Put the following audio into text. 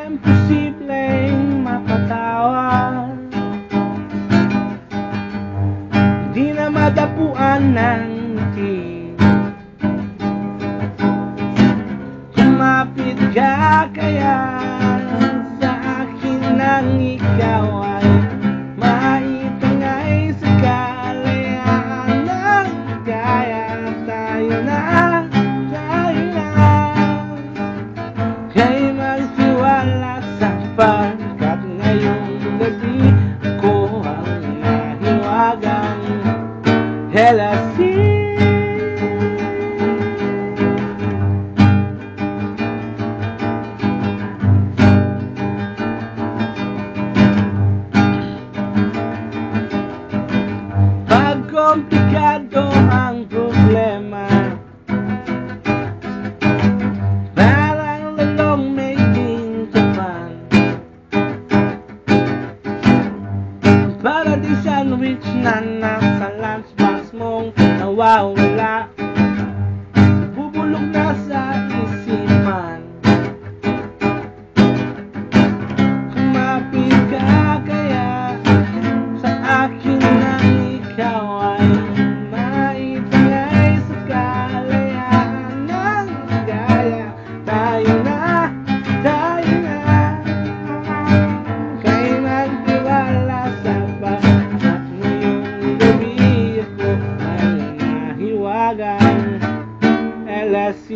imposibleng mapatawad, di na madapuan ng ngiti. Kumapit ka kaya sa akin nang ikaw ay maitangay sa kalayaan ng kaya. Tayo na, kay magtiwala sapagkat ngayong gabi ako ang nahiwagang LSC. Pag komplikado ang problema, parang lalong may gintapan, para di sandwich na nasa lunchbox mong nawawala, bubulok na sa isipan. Kumapit ka kaya sa akin nang ikaw ay maitangay sa kalayaan ng gaya. Tayo na, kay magtiwala sapagkat ngayong gabi ako ay nahiwagang LSC.